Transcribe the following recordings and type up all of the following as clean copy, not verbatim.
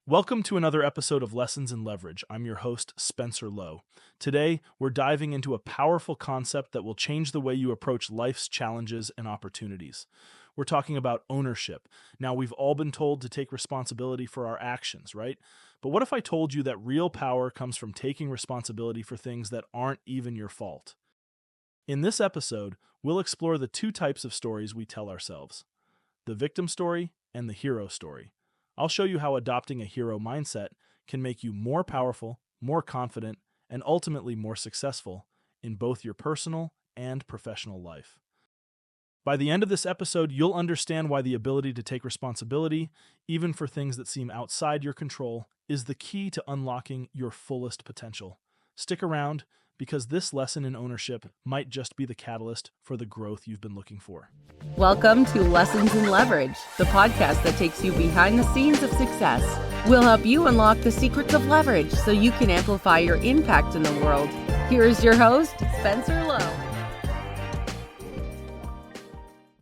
Welcome to another episode of Lessons in Leverage. I'm your host, Spencer Lowe. Today, we're diving into a powerful concept that will change the way you approach life's challenges and opportunities. We're talking about ownership. Now, we've all been told to take responsibility for our actions, right? But what if I told you that real power comes from taking responsibility for things that aren't even your fault? In this episode, we'll explore the two types of stories we tell ourselves: the victim story and the hero story. I'll show you how adopting a hero mindset can make you more powerful, more confident, and ultimately more successful in both your personal and professional life. By the end of this episode, you'll understand why the ability to take responsibility, even for things that seem outside your control, is the key to unlocking your fullest potential. Stick around, because this lesson in ownership might just be the catalyst for the growth you've been looking for. Welcome to Lessons in Leverage, the podcast that takes you behind the scenes of success. We'll help you unlock the secrets of leverage so you can amplify your impact in the world. Here's your host, Spencer Lowe.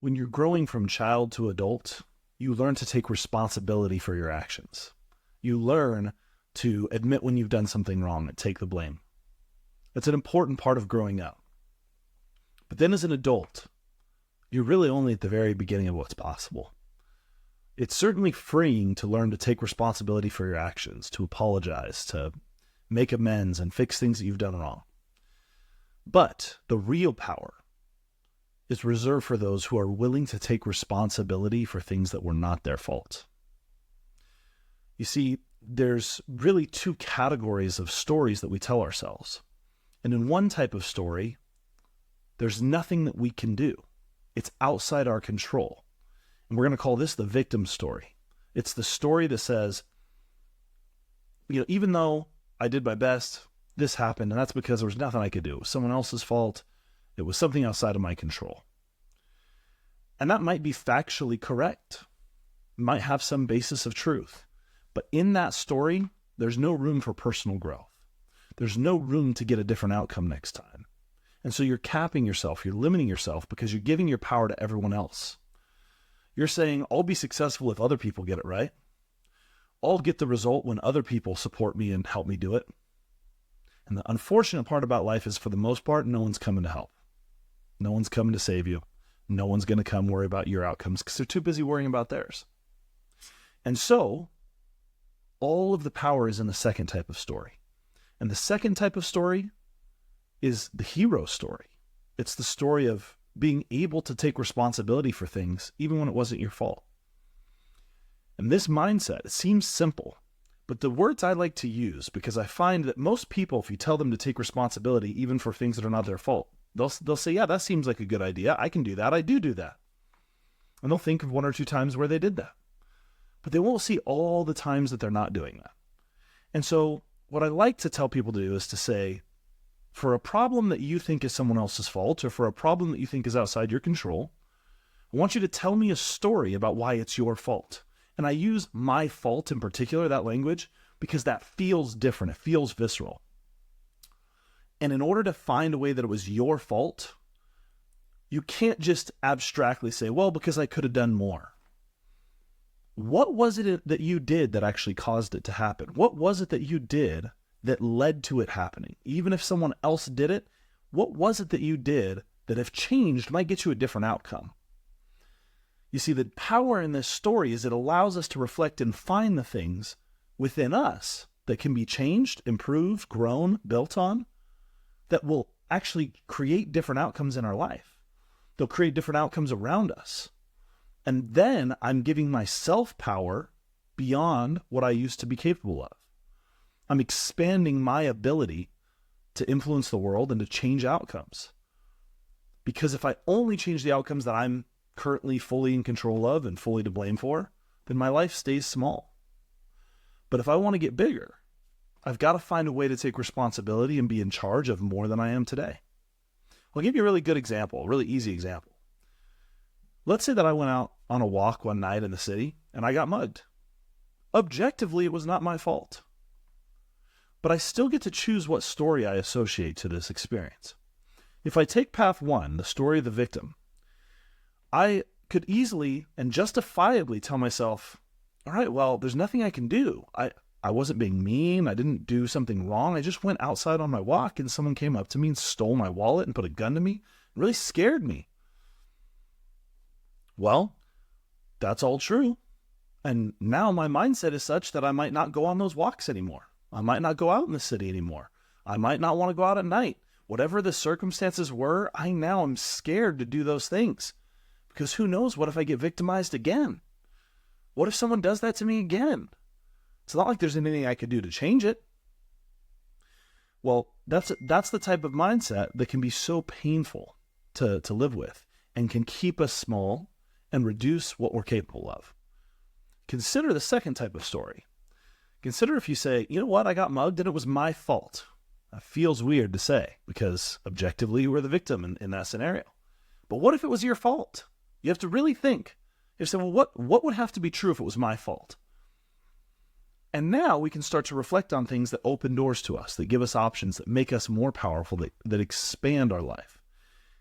When you're growing from child to adult, you learn to take responsibility for your actions. You learn to admit when you've done something wrong and take the blame. It's an important part of growing up. But then as an adult, you're really only at the very beginning of what's possible. It's certainly freeing to learn to take responsibility for your actions, to apologize, to make amends and fix things that you've done wrong. But the real power is reserved for those who are willing to take responsibility for things that were not their fault. You see, there's really two categories of stories that we tell ourselves. And in one type of story, there's nothing that we can do. It's outside our control. And we're going to call this the victim story. It's the story that says, even though I did my best, this happened, and that's because there was nothing I could do. It was someone else's fault. It was something outside of my control. And that might be factually correct. It might have some basis of truth. But in that story, there's no room for personal growth. There's no room to get a different outcome next time. And so you're capping yourself, you're limiting yourself because you're giving your power to everyone else. You're saying, I'll be successful if other people get it right. I'll get the result when other people support me and help me do it. And the unfortunate part about life is, for the most part, no one's coming to help. No one's coming to save you. No one's going to come worry about your outcomes because they're too busy worrying about theirs. And so all of the power is in the second type of story. And the second type of story is the hero story. It's the story of being able to take responsibility for things even when it wasn't your fault. And this mindset, it seems simple, but the words I like to use, because I find that most people, if you tell them to take responsibility even for things that are not their fault, they'll say, yeah, that seems like a good idea. I can do that. I do that. And they'll think of one or two times where they did that. But they won't see all the times that they're not doing that. And so what I like to tell people to do is to say, for a problem that you think is someone else's fault, or for a problem that you think is outside your control, I want you to tell me a story about why it's your fault. And I use my fault in particular, that language, because that feels different. It feels visceral. And in order to find a way that it was your fault, you can't just abstractly say, well, because I could have done more. What was it that you did that actually caused it to happen? What was it that you did that led to it happening? Even if someone else did it, what was it that you did that, if changed, might get you a different outcome? You see, the power in this story is it allows us to reflect and find the things within us that can be changed, improved, grown, built on, that will actually create different outcomes in our life. They'll create different outcomes around us. And then I'm giving myself power beyond what I used to be capable of. I'm expanding my ability to influence the world and to change outcomes. Because if I only change the outcomes that I'm currently fully in control of and fully to blame for, then my life stays small. But if I want to get bigger, I've got to find a way to take responsibility and be in charge of more than I am today. I'll give you a really good example, a really easy example. Let's say that I went out on a walk one night in the city and I got mugged. Objectively, it was not my fault. But I still get to choose what story I associate to this experience. If I take path one, the story of the victim, I could easily and justifiably tell myself, all right, well, there's nothing I can do. I wasn't being mean. I didn't do something wrong. I just went outside on my walk and someone came up to me and stole my wallet and put a gun to me. It really scared me. Well, that's all true. And now my mindset is such that I might not go on those walks anymore. I might not go out in the city anymore. I might not want to go out at night. Whatever the circumstances were, I now am scared to do those things. Because who knows, what if I get victimized again? What if someone does that to me again? It's not like there's anything I could do to change it. Well, that's the type of mindset that can be so painful to live with and can keep us small and reduce what we're capable of. Consider the second type of story. Consider if you say, you know what, I got mugged and it was my fault. That feels weird to say because objectively you were the victim in that scenario. But what if it was your fault? You have to really think. You have to say, well, what would have to be true if it was my fault? And now we can start to reflect on things that open doors to us, that give us options, that make us more powerful, that expand our life.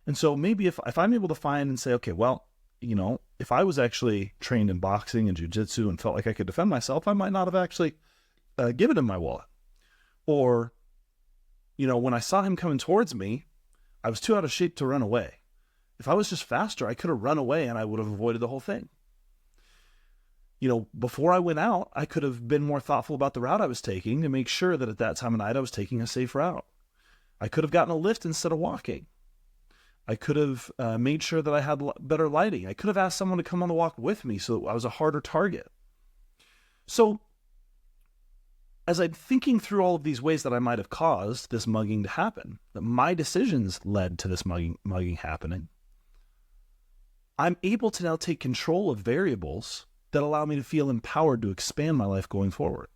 And so maybe if I'm able to find and say, okay, well, if I was actually trained in boxing and jiu-jitsu and felt like I could defend myself, I might not have actually given him my wallet. Or, when I saw him coming towards me, I was too out of shape to run away. If I was just faster, I could have run away and I would have avoided the whole thing. Before I went out, I could have been more thoughtful about the route I was taking to make sure that at that time of night I was taking a safe route. I could have gotten a lift instead of walking. I could have made sure that I had better lighting. I could have asked someone to come on the walk with me so that I was a harder target. So as I'm thinking through all of these ways that I might have caused this mugging to happen, that my decisions led to this mugging happening, I'm able to now take control of variables that allow me to feel empowered to expand my life going forward.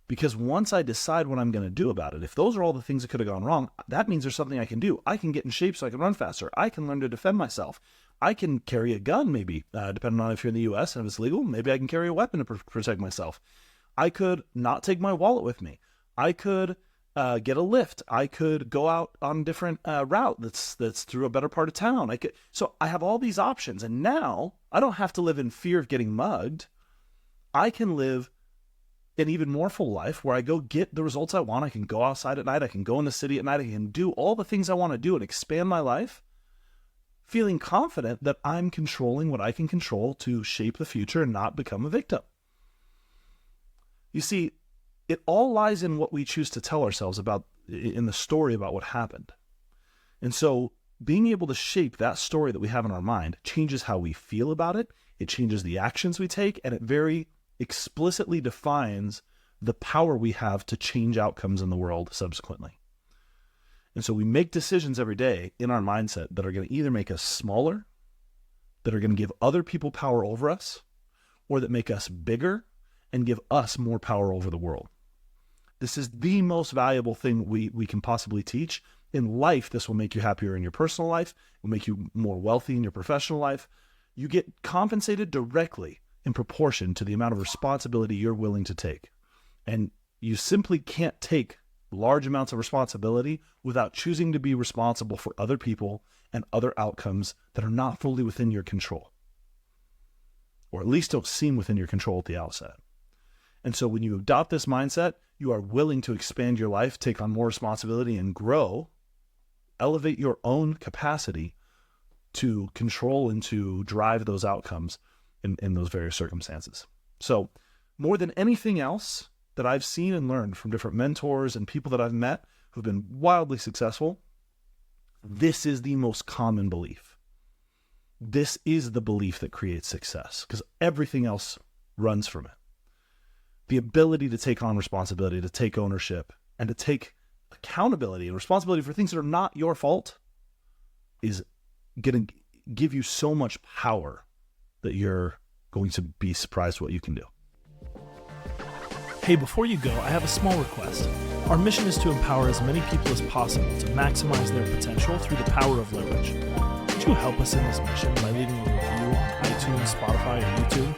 Because once I decide what I'm going to do about it, if those are all the things that could have gone wrong, that means there's something I can do. I can get in shape so I can run faster. I can learn to defend myself. I can carry a gun maybe, depending on if you're in the U.S. and if it's legal, maybe I can carry a weapon to protect myself. I could not take my wallet with me. I could get a lift. I could go out on a different route that's through a better part of town. So I have all these options, and now I don't have to live in fear of getting mugged. I can live an even more full life where I go get the results I want. I can go outside at night. I can go in the city at night. I can do all the things I want to do and expand my life, feeling confident that I'm controlling what I can control to shape the future and not become a victim. You see, it all lies in what we choose to tell ourselves about in the story about what happened. And so being able to shape that story that we have in our mind changes how we feel about it. It changes the actions we take, and it very explicitly defines the power we have to change outcomes in the world subsequently. And so we make decisions every day in our mindset that are going to either make us smaller, that are going to give other people power over us, or that make us bigger and give us more power over the world. This is the most valuable thing we can possibly teach. In life, this will make you happier in your personal life. It will make you more wealthy in your professional life. You get compensated directly in proportion to the amount of responsibility you're willing to take. And you simply can't take large amounts of responsibility without choosing to be responsible for other people and other outcomes that are not fully within your control, or at least don't seem within your control at the outset. And so when you adopt this mindset, you are willing to expand your life, take on more responsibility, and grow, elevate your own capacity to control and to drive those outcomes in those various circumstances. So more than anything else that I've seen and learned from different mentors and people that I've met who've been wildly successful, this is the most common belief. This is the belief that creates success, because everything else runs from it. The ability to take on responsibility, to take ownership, and to take accountability and responsibility for things that are not your fault is going to give you so much power that you're going to be surprised what you can do. Hey, before you go, I have a small request. Our mission is to empower as many people as possible to maximize their potential through the power of leverage. Would you help us in this mission by leaving a review on iTunes, Spotify, or YouTube?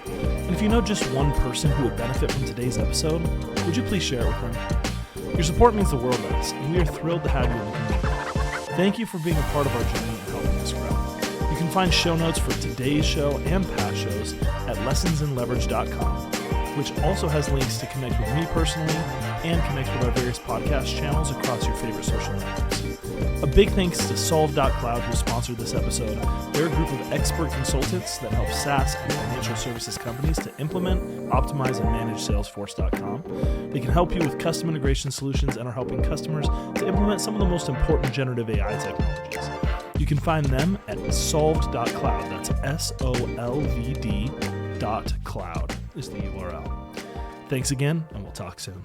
And if you know just one person who would benefit from today's episode, would you please share it with them? Your support means the world to us, and we are thrilled to have you in the community. Thank you for being a part of our journey and helping us grow. You can find show notes for today's show and past shows at lessonsinleverage.com. which also has links to connect with me personally and connect with our various podcast channels across your favorite social networks. A big thanks to Solve.cloud who sponsored this episode. They're a group of expert consultants that help SaaS and financial services companies to implement, optimize, and manage Salesforce.com. They can help you with custom integration solutions and are helping customers to implement some of the most important generative AI technologies. You can find them at solved.cloud. That's SOLVD.cloud is the URL. Thanks again, and we'll talk soon.